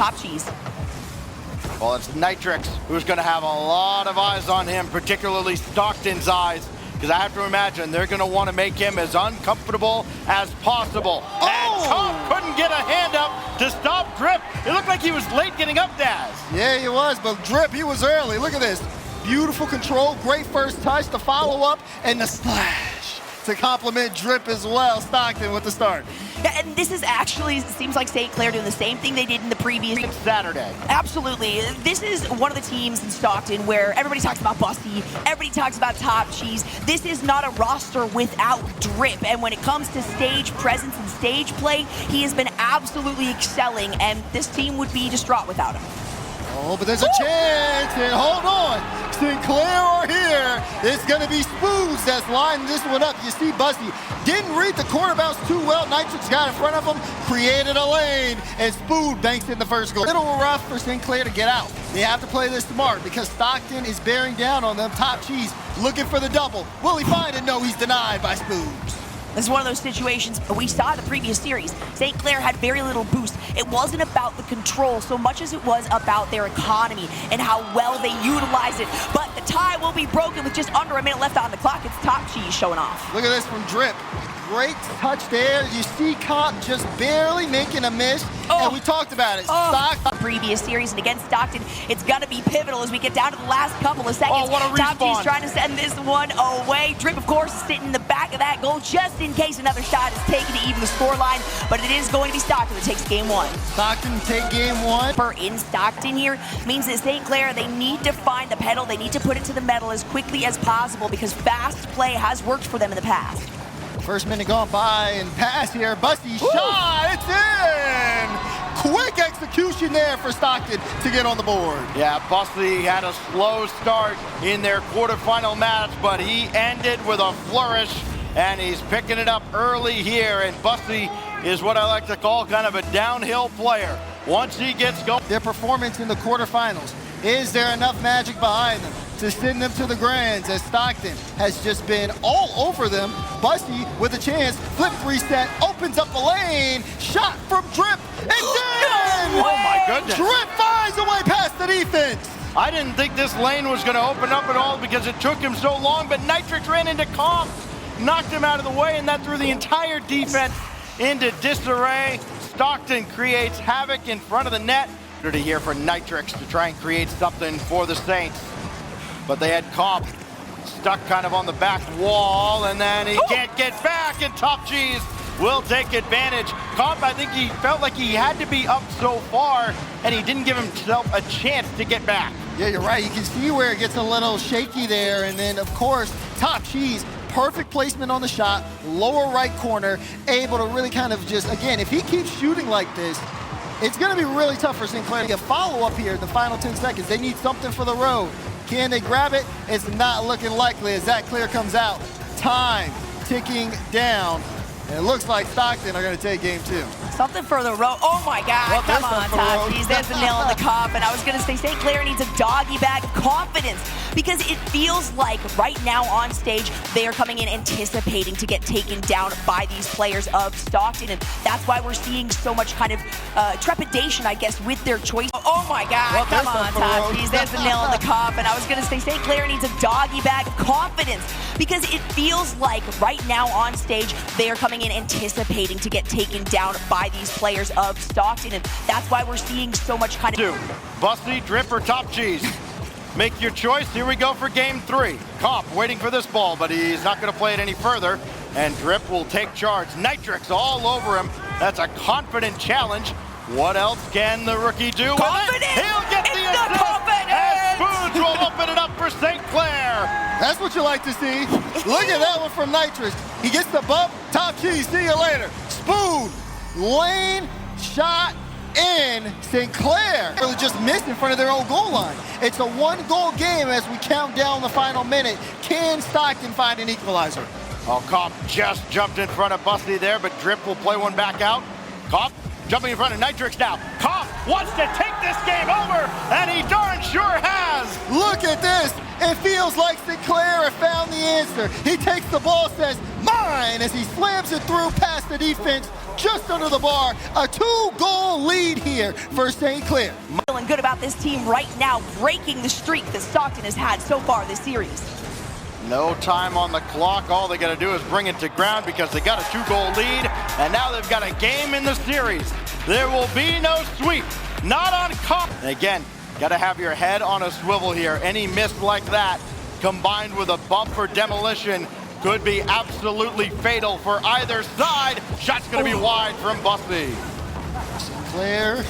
Top cheese. Well, it's Nitrix who's going to have a lot of eyes on him, particularly Stockton's eyes, because I have to imagine they're going to want to make him as uncomfortable as possible. Oh! And Tom couldn't get a hand up to stop Drip. It looked like he was late getting up, Daz. Yeah, he was, but Drip, he was early. Look at this. Beautiful control, great first touch, the follow-up, and the splash to complement Drip as well. Stockton with the start. Yeah, and this is actually, seems like St. Clair doing the same thing they did in the previous Saturday. Absolutely. This is one of the teams in Stockton where everybody talks about Busty, everybody talks about Top Cheese. This is not a roster without Drip, and when it comes to stage presence and stage play, he has been absolutely excelling, and this team would be distraught without him. Oh, but there's a chance, and hold on. St. Clair are here. It's going to be Spoods that's lining this one up. You see Busty didn't read the corner bounce too well. Nitrix got in front of him, created a lane, and Spood banks in the first goal. A little rough for St. Clair to get out. They have to play this smart because Stockton is bearing down on them. Top Cheese looking for the double. Will he find it? No, he's denied by Spoods. This is one of those situations we saw in the previous series. St. Clair had very little boost. It wasn't about the control so much as it was about their economy and how well they utilize it. But the tie will be broken with just under a minute left on the clock. It's Top Cheese showing off. Look at this from Drip. Great touch there. You see Comp just barely making a miss. And we talked about it. Stockton. Previous series, and against Stockton, it's going to be pivotal as we get down to the last couple of seconds. Oh, what a respawn. Top Cheese trying to send this one away. Drip, of course, is sitting in the back of that goal just in case another shot is taken to even the scoreline. But it is going to be Stockton that takes game one. Stockton take game one. In Stockton here means that St. Clair, they need to find the pedal. They need to put it to the metal as quickly as possible because fast play has worked for them in the past. First minute gone by and pass here. Busty shot, it's in! Quick execution there for Stockton to get on the board. Yeah, Busty had a slow start in their quarterfinal match, but he ended with a flourish, and he's picking it up early here, and Busty is what I like to call kind of a downhill player. Once he gets going. Their performance in the quarterfinals, is there enough magic behind them to send them to the grands as Stockton has just been all over them? Busty with a chance, flip reset, opens up the lane, shot from Drip, and then! Oh my goodness. Drip finds a way past the defense. I didn't think this lane was going to open up at all because it took him so long, but Nitrix ran into Comp, knocked him out of the way, and that threw the entire defense into disarray. Stockton creates havoc in front of the net. Here for Nitrix to try and create something for the Saints. But they had Comp stuck kind of on the back wall, and then he can't get back, and Top Cheese will take advantage. Comp, I think he felt like he had to be up so far, and he didn't give himself a chance to get back. Yeah, you're right. You can see where it gets a little shaky there, and then, of course, Top Cheese, perfect placement on the shot, lower right corner, able to really kind of just, again, if he keeps shooting like this, it's going to be really tough for St. Clair to get follow-up here in the final 10 seconds. They need something for the road. Can they grab it? It's not looking likely as Zach Clair comes out. Time ticking down. And it looks like Stockton are going to take game two. Something for the road. Oh my God, well, come on, Top Cheese. There's the nail in the coffin. I was going to say St. Clair needs a doggy bag of confidence because it feels like right now on stage, they are coming in anticipating to get taken down by these players of Stockton. And that's why we're seeing so much kind of trepidation, I guess, with their choice. Oh my God, well, come on, Top Cheese. There's the nail in the coffin. I was going to say St. Clair needs a doggy bag of confidence because it feels like right now on stage, they are coming in anticipating to get taken down by these players of Stockton, and that's why we're seeing so much kind of... Busty, Drip, or Top Cheese? Make your choice. Here we go for game three. Comp waiting for this ball, but he's not going to play it any further, and Drip will take charge. Nitrix all over him. That's a confident challenge. What else can the rookie do? Confident! He'll get the assist, and Spoods will open it up for St. Clair. That's what you like to see. Look at that one from Nitrix. He gets the bump. Top Cheese, see you later. Spoon, lane, shot, in. St. Clair really just missed in front of their own goal line. It's a one-goal game as we count down the final minute. Can Stockton find an equalizer? Oh, Comp just jumped in front of Busty there, but Drip will play one back out. Comp jumping in front of Nitrix now. Comp wants to take this game over, and he darn sure has. Look at this. It feels like St. Clair have found the answer. He takes the ball, says, mine, as he slams it through past the defense. just under the bar. A 2-goal lead here for St. Clair. Feeling good about this team right now, breaking the streak that Stockton has had so far this series. No time on the clock. All they got to do is bring it to ground because they got a 2-goal lead, and now they've got a game in the series. There will be no sweep, not on Comp. And again, got to have your head on a swivel here. Any miss like that, combined with a bump for demolition, could be absolutely fatal for either side. Shot's going to be wide from Bussy. St. Clair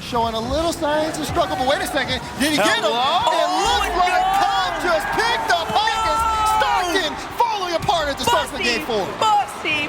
showing a little signs of struggle, but wait a second. Did he get him? Hello? It looks like Comp just picked up Hawkins. Stockton falling apart at the start of the game 4.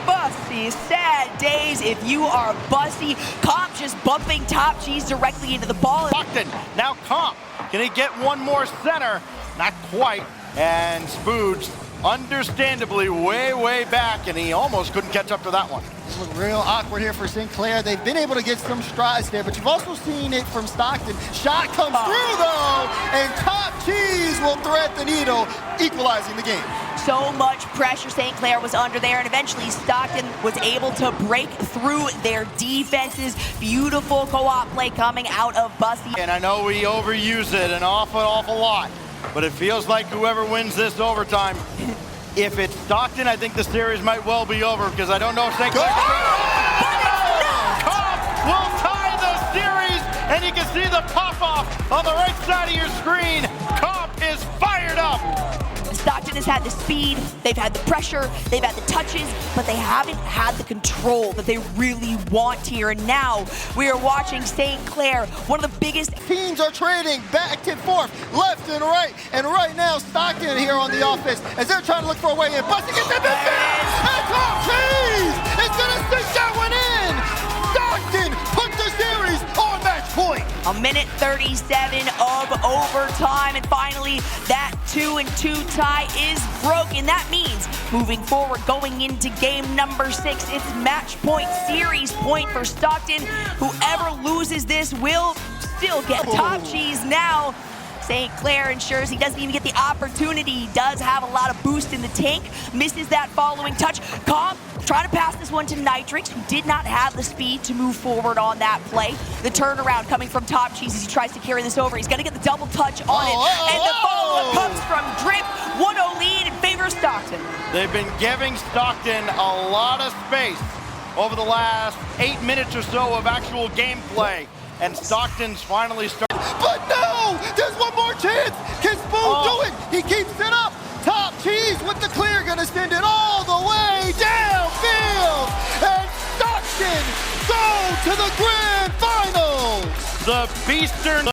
Bussy, sad days if you are Bussy. Comp just bumping Top Cheese directly into the ball. Stockton, now Comp. Can he get one more center? Not quite. And Spooge, understandably, way back, and he almost couldn't catch up to that one. It's looking real awkward here for St. Clair. They've been able to get some strides there, but you've also seen it from Stockton. Shot comes through, though, and Top Cheese will thread the needle, equalizing the game. So much pressure St. Clair was under there, and eventually Stockton was able to break through their defenses. Beautiful co-op play coming out of Bussy. And I know we overuse it an awful lot, but it feels like whoever wins this overtime, if it's Stockton, I think the series might well be over because I don't know if St. Clair Comp will tie the series, and you can see the pop-off on the right side of your screen. Comp is fired up. Stockton has had the speed, they've had the pressure, they've had the touches, but they haven't had the control that they really want here. And now we are watching St. Clair, one of the biggest teams are trading back and forth, left and right. And right now, Stockton here on the offense as they're trying to look for a way in. Bussy gets in midfield, and Top Cheese is going to stick that one in. Stockton put the series on match point. A minute 37 of overtime, and finally that 2-2 tie is broken. That means moving forward, going into game number 6, it's match point, series point for Stockton. Whoever loses this will still get Top Cheese now. St. Clair ensures he doesn't even get the opportunity. He does have a lot of boost in the tank. Misses that following touch. Comp trying to pass this one to Nitrix, who did not have the speed to move forward on that play. The turnaround coming from Top Cheese as he tries to carry this over. He's going to get the double touch on it. And the follow-up comes from Drip. 1-0 lead in favor of Stockton. They've been giving Stockton a lot of space over the last 8 minutes or so of actual gameplay. And Stockton's finally started. But no! There's one more chance! Can Spoon do it? He keeps it up! Top Cheese with the clear, gonna send it all the way downfield! And Stockton go to the grand finals! The Beastern